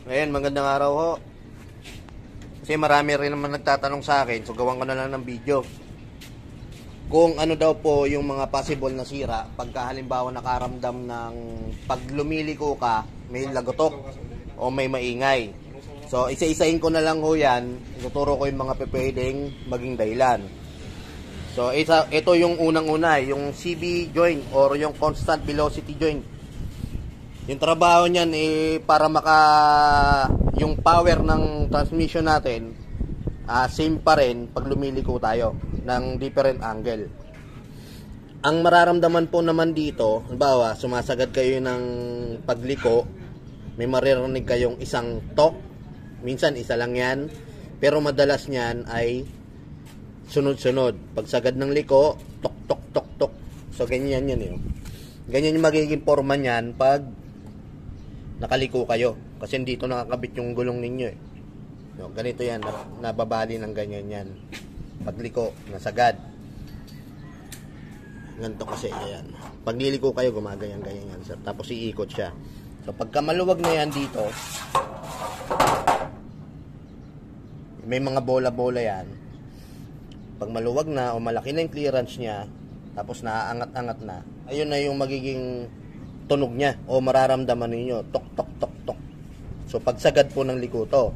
Ayan, magandang araw ho. Kasi marami rin naman nagtatanong sa akin, so gawan ko na lang ng video. Kung ano daw po yung mga possible na sira pagka halimbawa nakaramdam ng pag lumiliko ka, may lagotok o may maingay. So isa-isahin ko na lang ho yan, ituturo ko yung mga pwedeng maging dahilan. So ito yung unang-una, yung CB joint or yung constant velocity joint. Yung trabaho niyan para yung power ng transmission natin same pa rin pag lumiliko tayo ng different angle. Ang mararamdaman po naman dito, halimbawa sumasagad kayo ng pagliko, may maririnig kayong isang tok, minsan isa lang yan, pero madalas niyan ay sunod-sunod. Pagsagad ng liko, tok tok tok tok. So ganyan yan yun. Ganyan yung magiging forma niyan pag nakaliko kayo, kasi dito nakakabit yung gulong ninyo eh. No, ganito yan, nababali ng ganyan yan. Pagliko, nasagad. Ganito kasi, ayan. Pag niliko kayo, gumaganyan-ganyan yan. Tapos iikot siya. So pagka maluwag na yan dito, may mga bola-bola yan. Pag maluwag na o malaki na yung clearance niya, tapos naaangat-angat na, ayun na yung magiging tunog niya o mararamdaman niyo tok tok tok tok. So pagsagad po ng liko to,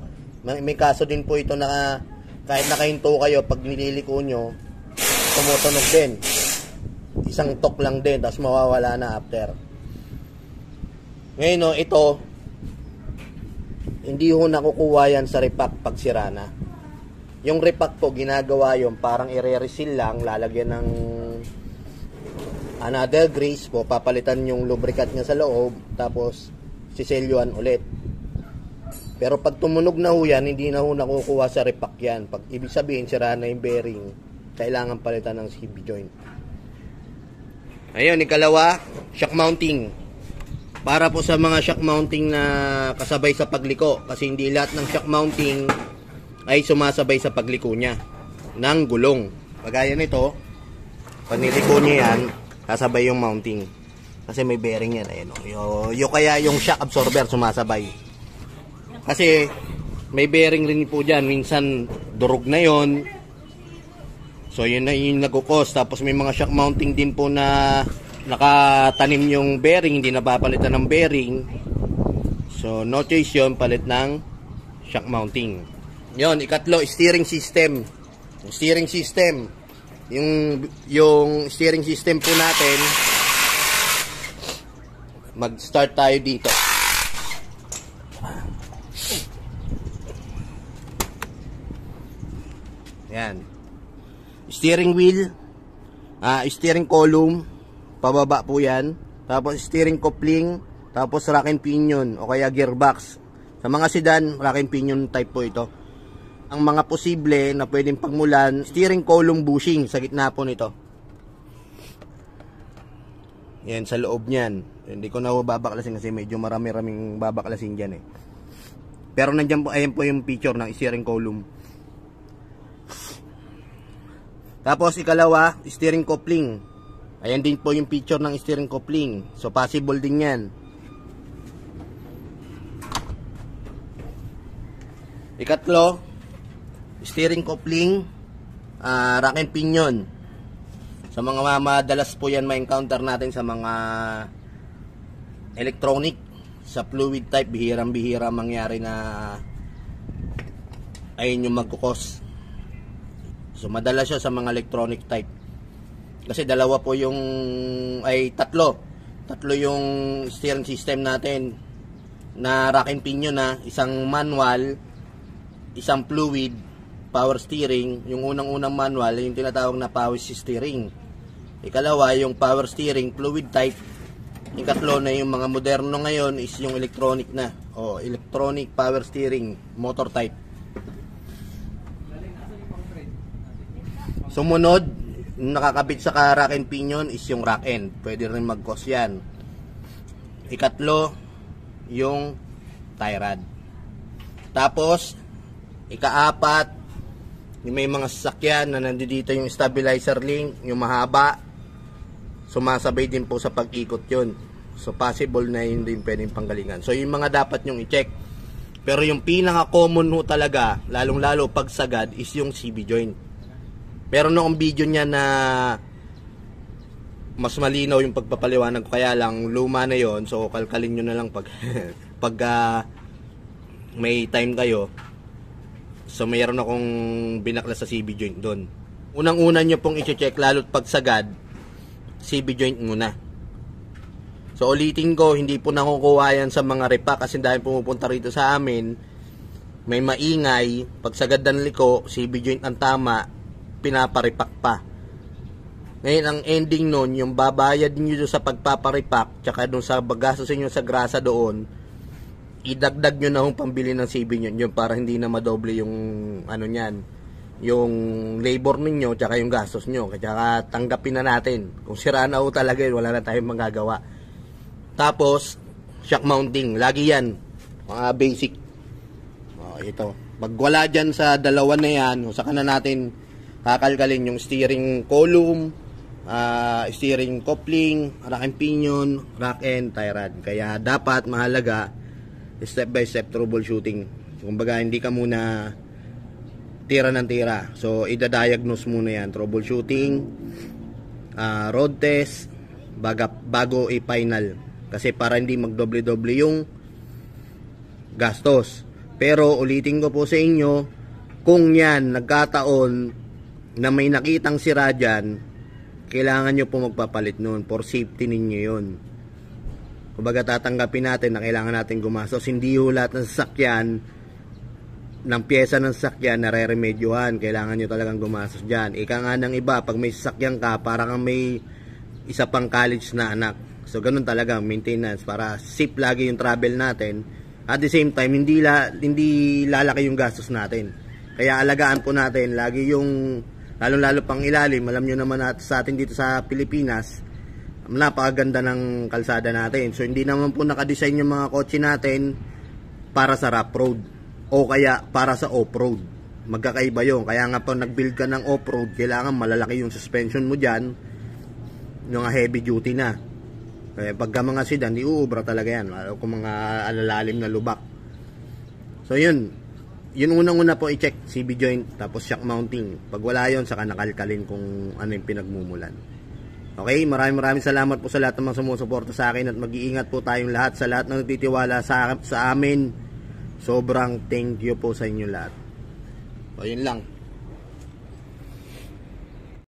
may kaso din po ito na kahit nakahinto kayo, pag nililiko nyo tumutunog din, isang tok lang din, tapos mawawala na after. Ngayon ito hindi ho nakukuha yan sa repack pag sira na. Yung repack po ginagawa yung parang i-reseal lang, lalagyan ng another grease po, papalitan yung lubricant niya sa loob, tapos siselyuan ulit. Pero pag tumunog na ho yan, hindi na ho nakukuha sa repack yan. Pag ibig sabihin sira na yung bearing, kailangan palitan ng CB joint. Ayun, ikalawa, shock mounting. Para po sa mga shock mounting na kasabay sa pagliko, kasi hindi lahat ng shock mounting ay sumasabay sa pagliko niya ng gulong. Kagaya nito, pag niliko niya yan, kasabay yung mounting. Kasi may bearing yan. Ayun, kaya yung shock absorber sumasabay. Kasi may bearing rin po dyan. Minsan durog na yon. So yun na yung nagkukos. Tapos may mga shock mounting din po na nakatanim yung bearing. Hindi napapalitan ng bearing. So no choice yun. Palit ng shock mounting. Yun, ikatlo, steering system. Steering system. Yung steering system po natin, mag-start tayo dito. Yan. Steering wheel, steering column, pababa po yan. Tapos steering coupling, tapos rack and pinion o kaya gearbox. Sa mga sedan, rack and pinion type po ito. Ang mga posible na pwedeng pagmulan, steering column bushing sa gitna po nito. Yan, sa loob niyan. Hindi ko na babaklasin kasi medyo marami-raming babaklasin dyan eh. Pero nandiyan po, ayan po yung picture ng steering column. Tapos ikalawa, steering coupling. Ayan din po yung picture ng steering coupling. So possible din yan. Ikatlo, steering coupling, rack and pinion. Sa mga madalas po yan ma-encounter natin sa mga electronic. Sa fluid type, bihirang-bihira mangyari na ayun yung magkukos. So madalas siya sa mga electronic type. Kasi dalawa po yung, tatlo yung steering system natin na rack and pinion na, isang manual, isang fluid, power steering. Yung unang-unang manual, yung tinatawag na power steering. Ikalawa, yung power steering, fluid type. Ikatlo na yung mga moderno ngayon is yung electronic na. Electronic power steering, motor type. Sumunod, nakakabit sa rack and pinion is yung rack end. Pwede rin mag-cause yan. Ikatlo, yung tie rod. Tapos, ikaapat, may mga sasakyan na nandito yung stabilizer link, yung mahaba, sumasabay din po sa pag-ikot yun. So possible na yun din pwedeng panggalingan. So yung mga dapat nyong i-check Pero yung pinaka-common ho talaga, lalong-lalo pag sagad, is yung CB joint. Pero noong video niya na mas malinaw yung pagpapaliwanag ko, kaya lang luma na yon, so kalkalin nyo na lang pag pag may time kayo. So mayroon akong binaklas sa CB joint doon. Unang-una nyo pong i-check, lalo't pag sagad, CB joint muna. So ulitin ko, hindi po nakukuha yan sa mga repa kasi dahil pumupunta rito sa amin, may maingay, pag sagad ng liko, CB joint ang tama, pinaparipak pa. Ngayon ang ending nun, yung babayad nyo sa pagpaparipak, tsaka dun sa gastos nyo sa grasa doon, idagdag nyo na yung pambili ng CB nyo, yun para hindi na madoble yung ano nyan, yung labor ninyo, tsaka yung gastos nyo, tsaka tanggapin na natin. Kung sira na ho talaga yun, wala na tayong magagawa. Tapos, shock mounting. Lagi yan. Mga basic. Ito. Pag wala dyan sa dalawa na yan, saka na natin kakalkalin yung steering column, steering coupling, rack and pinion, rack and tie rod. Kaya dapat mahalaga step by step troubleshooting. Kumbaga, hindi ka muna tira ng tira. So, idadiagnose muna yan. Troubleshooting, road test, bago i-final. Kasi para hindi magdoble-doble yung gastos. Pero ulitin ko po sa inyo, kung yan nagkataon na may nakitang sira dyan, kailangan nyo po magpapalit nun for safety ninyo yun. Kumbaga tatanggapin natin na kailangan natin gumastos. Hindi ho lahat ng sasakyan, ng pyesa ng sasakyan na re-remedyohan. Kailangan nyo talagang gumastos dyan. Ika nga ng iba, pag may sasakyan ka, para kang may isa pang college na anak. So ganun talaga maintenance para safe lagi yung travel natin. At the same time hindi lalaki yung gastos natin. Kaya alagaan po natin lagi yung lalong-lalo pang ilalim. Alam niyo naman sa atin dito sa Pilipinas, napakaganda ng kalsada natin. So hindi naman po naka-design yung mga kotse natin para sa rough road o kaya para sa off-road. Magkakaiba yun. Kaya nga po nag-build ka ng off-road, kailangan malalaki yung suspension mo dyan, yung heavy duty na. Pagka mga sedan, iuubra talaga yan. Kung mga alalalim na lubak. So yun. Yun unang-una po i-check CB joint, tapos shock mounting. Pag wala yun, saka nakalkalin kung ano yung pinagmumulan. Okay, maraming salamat po sa lahat ng mga sumusuporta sa akin at mag-iingat po tayong lahat. Sa lahat ng nagtitiwala sa amin, sobrang thank you po sa inyo lahat. So yun lang.